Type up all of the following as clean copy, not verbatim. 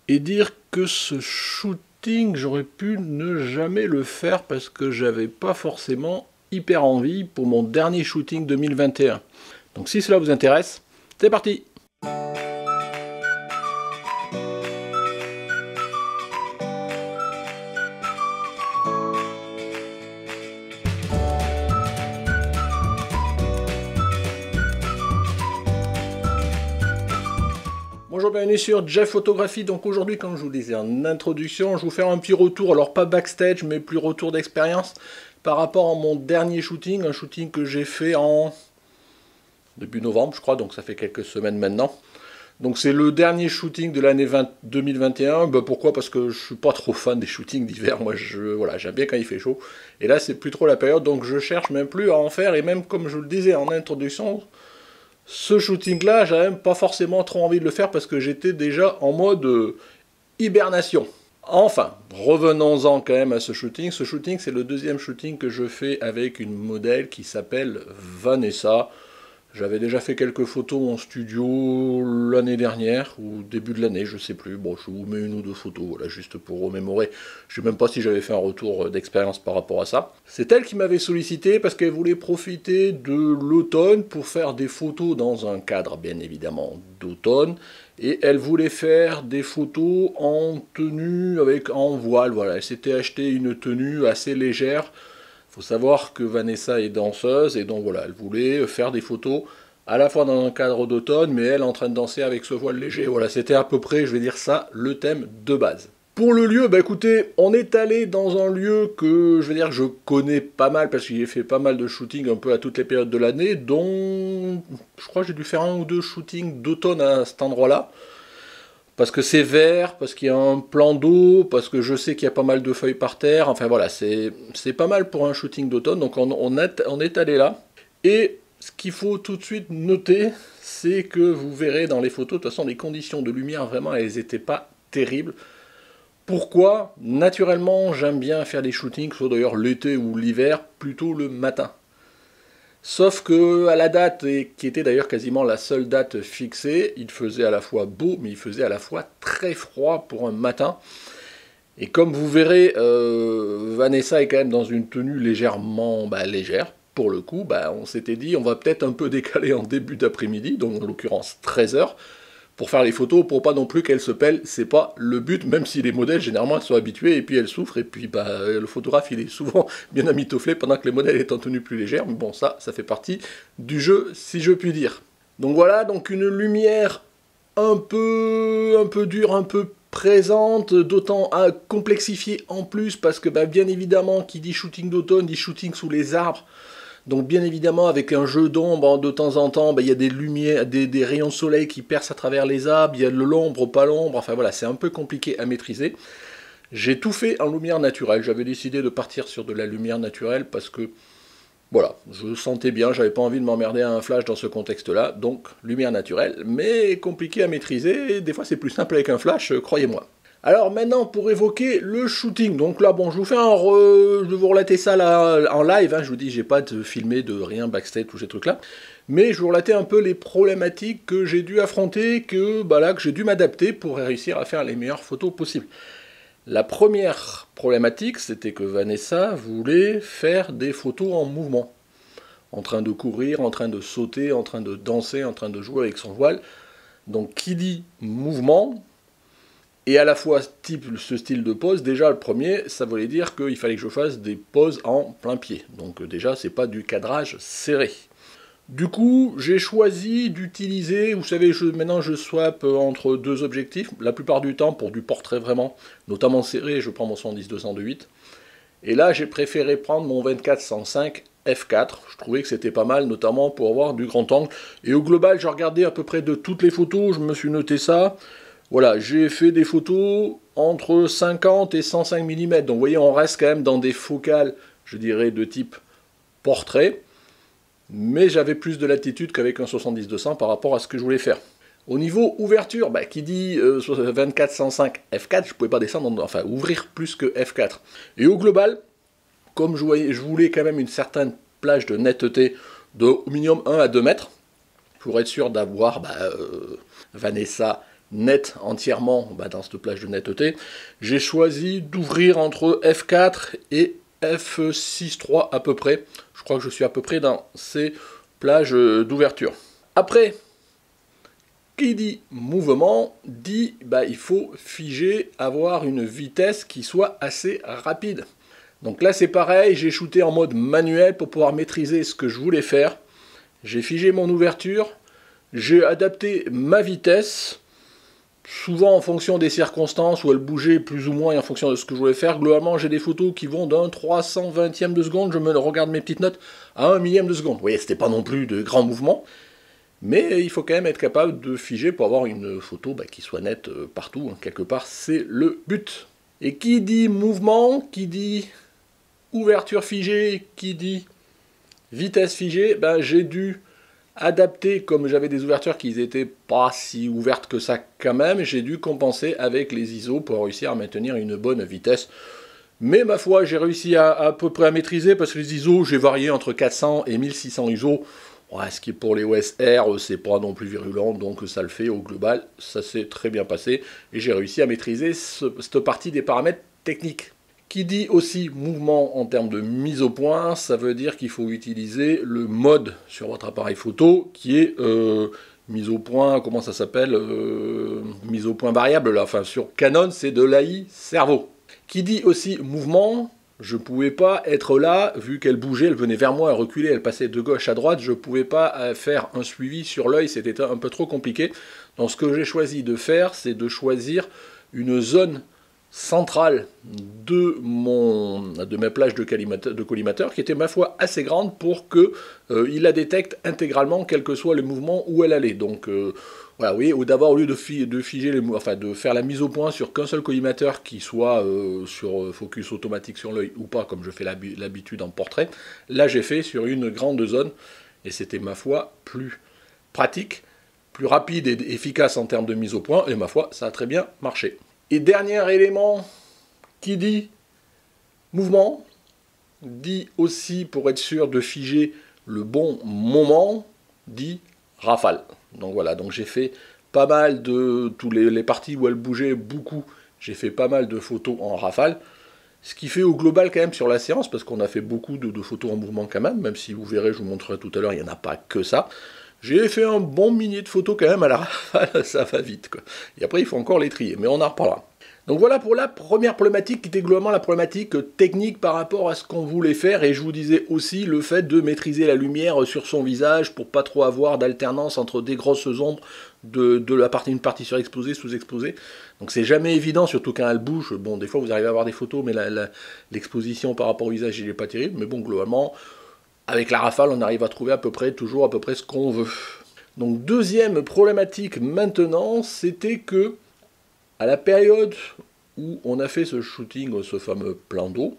et dire que ce shooting, j'aurais pu ne jamais le faire parce que j'avais pas forcément hyper envie pour mon dernier shooting 2021. Donc si cela vous intéresse, c'est parti! Bonjour, bienvenue sur Jeff Photographie. Donc aujourd'hui, comme je vous disais en introduction, je vais vous faire un petit retour, alors pas backstage, mais plus retour d'expérience par rapport à mon dernier shooting, un shooting que j'ai fait en début novembre, je crois, donc ça fait quelques semaines maintenant. Donc c'est le dernier shooting de l'année 2021. Pourquoi? Parce que je suis pas trop fan des shootings d'hiver. Moi, voilà, j'aime bien quand il fait chaud. Et là, c'est plus trop la période, donc je cherche même plus à en faire. Et même comme je vous le disais en introduction, ce shooting-là, j'avais même pas forcément trop envie de le faire parce que j'étais déjà en mode hibernation. Enfin, revenons-en quand même à ce shooting. Ce shooting, c'est le deuxième shooting que je fais avec une modèle qui s'appelle Vanessa. J'avais déjà fait quelques photos en studio l'année dernière, ou début de l'année, je sais plus. Bon, je vous mets une ou deux photos, voilà, juste pour remémorer. Je sais même pas si j'avais fait un retour d'expérience par rapport à ça. C'est elle qui m'avait sollicité parce qu'elle voulait profiter de l'automne pour faire des photos dans un cadre, bien évidemment, d'automne. Et elle voulait faire des photos en tenue, en voile, voilà. Elle s'était acheté une tenue assez légère. Il faut savoir que Vanessa est danseuse et donc voilà, elle voulait faire des photos à la fois dans un cadre d'automne, mais elle en train de danser avec ce voile léger. Voilà, c'était à peu près, je vais dire ça, le thème de base. Pour le lieu, écoutez, on est allé dans un lieu que, je vais dire, je connais pas mal parce que j'ai fait pas mal de shootings un peu à toutes les périodes de l'année, dont je crois que j'ai dû faire un ou deux shootings d'automne à cet endroit-là. Parce que c'est vert, parce qu'il y a un plan d'eau, parce que je sais qu'il y a pas mal de feuilles par terre. Enfin voilà, c'est pas mal pour un shooting d'automne. Donc on est allé là. Et ce qu'il faut tout de suite noter, c'est que vous verrez dans les photos, de toute façon, les conditions de lumière, vraiment, elles n'étaient pas terribles. Pourquoi? Naturellement, j'aime bien faire des shootings, soit d'ailleurs l'été ou l'hiver, plutôt le matin. Sauf que à la date, et qui était d'ailleurs quasiment la seule date fixée, il faisait à la fois beau, mais il faisait à la fois très froid pour un matin. Et comme vous verrez, Vanessa est quand même dans une tenue légèrement légère. Pour le coup, on s'était dit, on va peut-être un peu décaler en début d'après-midi, donc en l'occurrence 13 heures, pour faire les photos, pour pas non plus qu'elle se pèle, c'est pas le but, même si les modèles, généralement, elles sont habituées, et puis elles souffrent, et puis le photographe, il est souvent bien amitouflé, pendant que les modèles étant en tenue plus légère, mais bon, ça fait partie du jeu, si je puis dire. Donc voilà, donc une lumière un peu dure, un peu présente, d'autant à complexifier en plus, parce que bien évidemment, qui dit shooting d'automne, dit shooting sous les arbres. Donc bien évidemment avec un jeu d'ombre de temps en temps, il y a des lumières, des rayons de soleil qui percent à travers les arbres, il y a de l'ombre, pas l'ombre, enfin voilà, c'est un peu compliqué à maîtriser. J'ai tout fait en lumière naturelle, j'avais décidé de partir sur de la lumière naturelle parce que voilà, je sentais bien, j'avais pas envie de m'emmerder à un flash dans ce contexte-là, donc lumière naturelle, mais compliqué à maîtriser, et des fois c'est plus simple avec un flash, croyez-moi. Alors maintenant pour évoquer le shooting, donc là bon je vous fais je vais vous relater ça là en live, je vous dis j'ai pas de filmé de rien backstage, tous ces trucs là, mais je vais vous relater un peu les problématiques que j'ai dû affronter, que j'ai dû m'adapter pour réussir à faire les meilleures photos possibles. La première problématique c'était que Vanessa voulait faire des photos en mouvement, en train de courir, en train de sauter, en train de danser, en train de jouer avec son voile, donc qui dit mouvement, et à la fois ce style de pose, déjà le premier, ça voulait dire qu'il fallait que je fasse des poses en plein pied. Donc déjà, c'est pas du cadrage serré. Du coup, j'ai choisi d'utiliser, vous savez, maintenant je swap entre deux objectifs, la plupart du temps pour du portrait vraiment, notamment serré, je prends mon 110-200-8. Et là, j'ai préféré prendre mon 24-105 f4, je trouvais que c'était pas mal, notamment pour avoir du grand angle. Et au global, j'ai regardé à peu près de toutes les photos, je me suis noté ça. Voilà, j'ai fait des photos entre 50 et 105 mm. Donc vous voyez, on reste quand même dans des focales, je dirais, de type portrait. Mais j'avais plus de latitude qu'avec un 70-200 par rapport à ce que je voulais faire. Au niveau ouverture, qui dit 24-105 f4, je ne pouvais pas descendre, ouvrir plus que f4. Et au global, comme je voulais quand même une certaine plage de netteté de au minimum 1 à 2 mètres, pour être sûr d'avoir Vanessa net entièrement dans cette plage de netteté, j'ai choisi d'ouvrir entre f4 et f6.3 à peu près. Je crois que je suis à peu près dans ces plages d'ouverture. Après, qui dit mouvement, dit il faut figer, avoir une vitesse qui soit assez rapide. Donc là c'est pareil, j'ai shooté en mode manuel pour pouvoir maîtriser ce que je voulais faire. J'ai figé mon ouverture, j'ai adapté ma vitesse, souvent en fonction des circonstances où elle bougeait plus ou moins et en fonction de ce que je voulais faire. Globalement j'ai des photos qui vont d'un 320e de seconde, je me regarde mes petites notes, à 1 millième de seconde. Vous voyez, c'était pas non plus de grands mouvements. Mais il faut quand même être capable de figer pour avoir une photo qui soit nette partout. Quelque part, c'est le but. Et qui dit mouvement, qui dit ouverture figée, qui dit vitesse figée, j'ai dû adapter, comme j'avais des ouvertures qui n'étaient pas si ouvertes que ça quand même, j'ai dû compenser avec les ISO pour réussir à maintenir une bonne vitesse. Mais ma foi, j'ai réussi à peu près à maîtriser, parce que les ISO, j'ai varié entre 400 et 1600 ISO. Ouais, ce qui est pour les OS R, c'est pas non plus virulent, donc ça le fait au global, ça s'est très bien passé, et j'ai réussi à maîtriser cette partie des paramètres techniques. Qui dit aussi mouvement en termes de mise au point, ça veut dire qu'il faut utiliser le mode sur votre appareil photo, qui est mise au point, comment ça s'appelle, mise au point variable, là, enfin sur Canon c'est de l'AI cerveau. Qui dit aussi mouvement, je ne pouvais pas être là, vu qu'elle bougeait, elle venait vers moi, elle reculait, elle passait de gauche à droite, je ne pouvais pas faire un suivi sur l'œil, c'était un peu trop compliqué. Donc ce que j'ai choisi de faire, c'est de choisir une zone centrale de ma plage de collimateur, qui était ma foi assez grande pour qu'il la détecte intégralement, quel que soit le mouvement où elle allait. Donc voilà, oui, d'abord au lieu de figer de faire la mise au point sur qu'un seul collimateur qui soit sur focus automatique sur l'œil ou pas, comme je fais l'habitude en portrait, là j'ai fait sur une grande zone et c'était ma foi plus pratique, plus rapide et efficace en termes de mise au point, et ma foi ça a très bien marché. Et dernier élément qui dit mouvement, dit aussi, pour être sûr de figer le bon moment, dit rafale. Donc voilà, donc j'ai fait pas mal de tous les parties où elle bougeait beaucoup, j'ai fait pas mal de photos en rafale, ce qui fait au global quand même sur la séance, parce qu'on a fait beaucoup de photos en mouvement quand même si vous verrez, je vous montrerai tout à l'heure, il n'y en a pas que ça. J'ai fait un bon millier de photos quand même à la rafale, ça va vite quoi. Et après il faut encore les trier, mais on en reparlera. Donc voilà pour la première problématique qui était globalement la problématique technique par rapport à ce qu'on voulait faire, et je vous disais aussi le fait de maîtriser la lumière sur son visage pour pas trop avoir d'alternance entre des grosses ombres une partie surexposée, sous-exposée. Donc c'est jamais évident, surtout quand elle bouge. Bon, des fois vous arrivez à avoir des photos, mais l'exposition par rapport au visage il n'est pas terrible, mais bon, globalement, avec la rafale on arrive à trouver toujours à peu près ce qu'on veut. Donc deuxième problématique maintenant, c'était que à la période où on a fait ce shooting, ce fameux plan d'eau,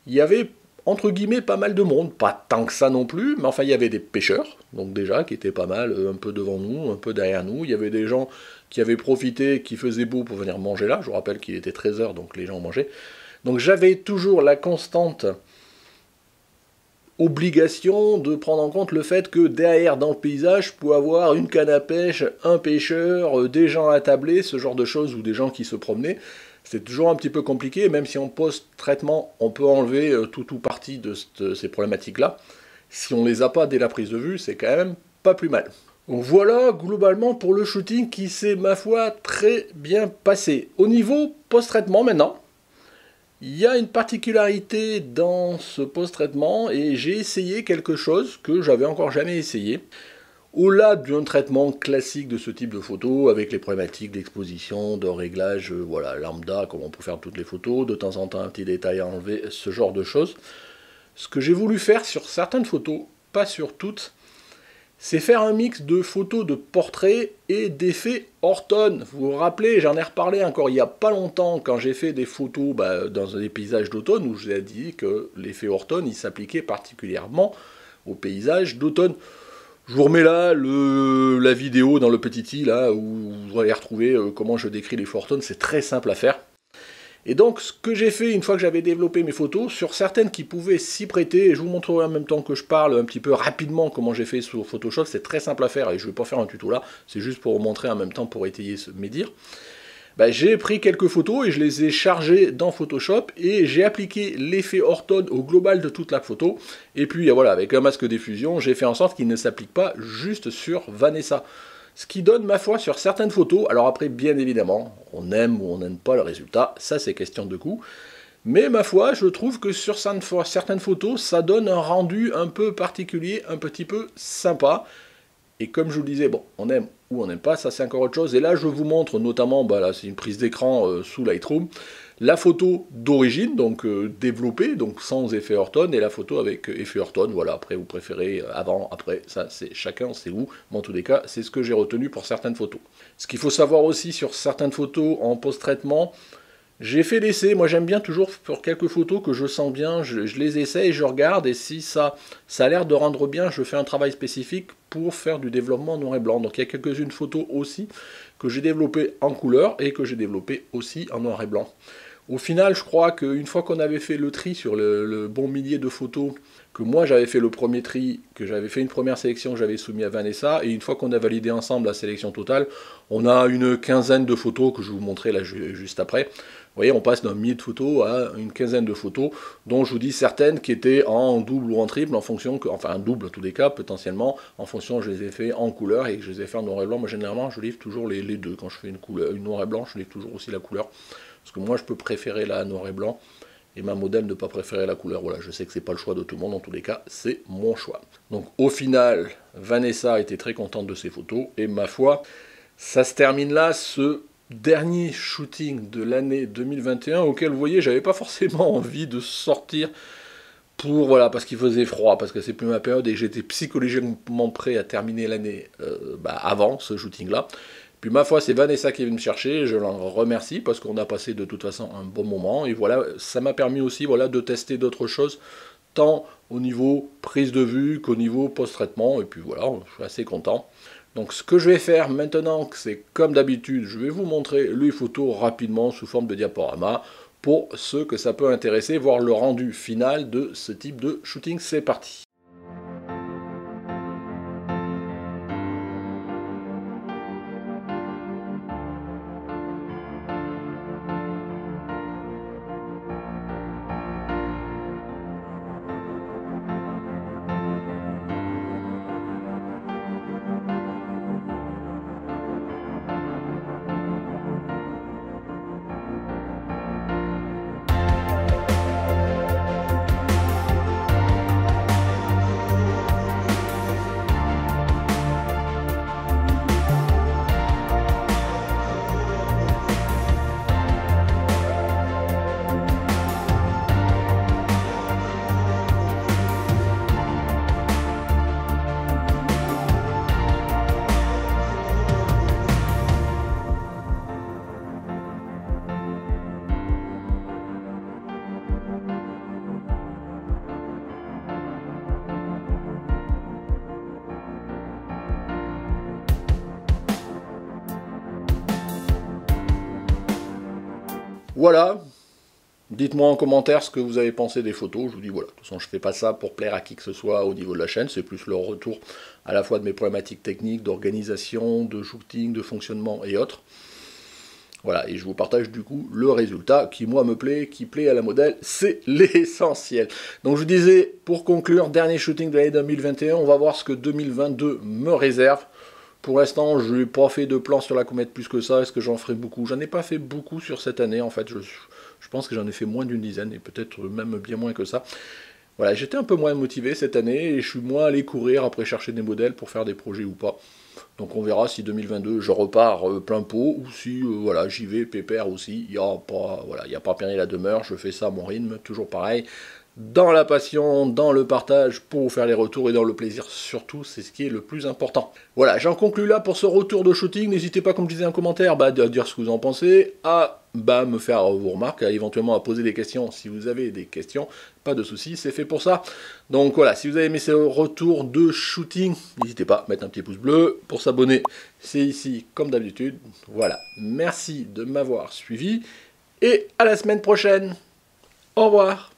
il y avait entre guillemets pas mal de monde, pas tant que ça non plus, mais enfin il y avait des pêcheurs, donc déjà qui étaient pas mal, un peu devant nous, un peu derrière nous, il y avait des gens qui avaient profité, qui faisait beau pour venir manger là, je vous rappelle qu'il était 13h, donc les gens mangeaient, donc j'avais toujours la constante obligation de prendre en compte le fait que derrière dans le paysage, je peux avoir une canne à pêche, un pêcheur, des gens attablés, ce genre de choses, ou des gens qui se promenaient. C'est toujours un petit peu compliqué, même si on post-traitement, on peut enlever tout ou partie de ces problématiques-là. Si on les a pas dès la prise de vue, c'est quand même pas plus mal. Donc voilà, globalement, pour le shooting qui s'est, ma foi, très bien passé. Au niveau post-traitement, maintenant, il y a une particularité dans ce post-traitement, et j'ai essayé quelque chose que j'avais encore jamais essayé. Au-delà d'un traitement classique de ce type de photo, avec les problématiques d'exposition, de réglage, voilà, lambda, comme on peut faire toutes les photos, de temps en temps un petit détail à enlever, ce genre de choses. Ce que j'ai voulu faire sur certaines photos, pas sur toutes, c'est faire un mix de photos de portraits et d'effets Orton. Vous vous rappelez, j'en ai reparlé encore il n'y a pas longtemps, quand j'ai fait des photos dans des paysages d'automne, où je vous ai dit que l'effet Orton, il s'appliquait particulièrement aux paysages d'automne. Je vous remets là la vidéo dans le petit i, là, où vous allez retrouver comment je décris l'effet Orton, c'est très simple à faire. Et donc, ce que j'ai fait une fois que j'avais développé mes photos, sur certaines qui pouvaient s'y prêter, et je vous montrerai en même temps que je parle un petit peu rapidement comment j'ai fait sur Photoshop, c'est très simple à faire, et je ne vais pas faire un tuto là, c'est juste pour vous montrer en même temps pour étayer mes dires. Ben, j'ai pris quelques photos et je les ai chargées dans Photoshop, et j'ai appliqué l'effet Ortone au global de toute la photo, et puis voilà, avec un masque d'effusion, j'ai fait en sorte qu'il ne s'applique pas juste sur Vanessa. Ce qui donne, ma foi, sur certaines photos, alors après, bien évidemment, on aime ou on n'aime pas le résultat, ça c'est question de goût, mais ma foi, je trouve que sur certaines photos, ça donne un rendu un peu particulier, un petit peu sympa, et comme je vous le disais, bon, on aime ou on n'aime pas, ça c'est encore autre chose, et là je vous montre notamment, bah là c'est une prise d'écran sous Lightroom, la photo d'origine, donc développée, donc sans effet Ortone, et la photo avec effet Ortone, voilà, après vous préférez avant, après, ça c'est chacun, c'est vous, mais en tous les cas, c'est ce que j'ai retenu pour certaines photos. Ce qu'il faut savoir aussi sur certaines photos en post-traitement, j'ai fait l'essai, moi j'aime bien toujours pour quelques photos que je sens bien, je les essaie et je regarde, et si ça a l'air de rendre bien, je fais un travail spécifique pour faire du développement en noir et blanc. Donc il y a quelques-unes photos aussi que j'ai développées en couleur et que j'ai développées aussi en noir et blanc. Au final, je crois qu'une fois qu'on avait fait le tri sur le bon millier de photos, que moi j'avais fait le premier tri, que j'avais fait une première sélection que j'avais soumis à Vanessa, et une fois qu'on a validé ensemble la sélection totale, on a une quinzaine de photos que je vais vous montrer là juste après. Vous voyez, on passe d'un millier de photos à une quinzaine de photos, dont je vous dis certaines qui étaient en double ou en triple, en fonction que, enfin un double en tous les cas, potentiellement, en fonction, je les ai fait en couleur et que je les ai fait en noir et blanc. Moi généralement, je livre toujours les deux. Quand je fais une noir et blanc, je livre toujours aussi la couleur. Parce que moi, je peux préférer la noir et blanc, et ma modèle ne pas préférer la couleur. Voilà, je sais que c'est pas le choix de tout le monde, en tous les cas, c'est mon choix. Donc au final, Vanessa était très contente de ses photos, et ma foi, ça se termine là, ce dernier shooting de l'année 2021, auquel, vous voyez, j'avais pas forcément envie de sortir pour, voilà, parce qu'il faisait froid, parce que c'est plus ma période, et j'étais psychologiquement prêt à terminer l'année avant ce shooting-là. Puis ma foi, c'est Vanessa qui est venue me chercher, je l'en remercie parce qu'on a passé de toute façon un bon moment. Et voilà, ça m'a permis aussi de tester d'autres choses, tant au niveau prise de vue qu'au niveau post-traitement. Et puis voilà, je suis assez content. Donc ce que je vais faire maintenant, c'est comme d'habitude, je vais vous montrer les photos rapidement sous forme de diaporama pour ceux que ça peut intéresser, voir le rendu final de ce type de shooting. C'est parti. Voilà, dites-moi en commentaire ce que vous avez pensé des photos. Je vous dis voilà, de toute façon je fais pas ça pour plaire à qui que ce soit au niveau de la chaîne, c'est plus le retour à la fois de mes problématiques techniques, d'organisation, de shooting, de fonctionnement et autres. Voilà, et je vous partage du coup le résultat qui moi me plaît, qui plaît à la modèle, c'est l'essentiel. Donc je vous disais, pour conclure, dernier shooting de l'année 2021, on va voir ce que 2022 me réserve. Pour l'instant, je n'ai pas fait de plan sur la comète plus que ça. Est-ce que j'en ferai beaucoup? J'en ai pas fait beaucoup sur cette année, en fait. Je pense que j'en ai fait moins d'une dizaine, et peut-être même bien moins que ça. Voilà, j'étais un peu moins motivé cette année, et je suis moins allé courir après chercher des modèles pour faire des projets ou pas. Donc on verra si 2022 je repars plein pot, ou si voilà, j'y vais pépère aussi. Il n'y a pas, voilà, y a pas permis la demeure, je fais ça à mon rythme, toujours pareil. Dans la passion, dans le partage pour vous faire les retours et dans le plaisir surtout, c'est ce qui est le plus important. Voilà, j'en conclus là pour ce retour de shooting. N'hésitez pas, comme je disais en commentaire, à dire ce que vous en pensez, à me faire vos remarques, éventuellement à poser des questions si vous avez des questions. Pas de soucis, c'est fait pour ça. Donc voilà, si vous avez aimé ce retour de shooting, n'hésitez pas à mettre un petit pouce bleu. Pour s'abonner, c'est ici comme d'habitude. Voilà, merci de m'avoir suivi. et à la semaine prochaine. Au revoir.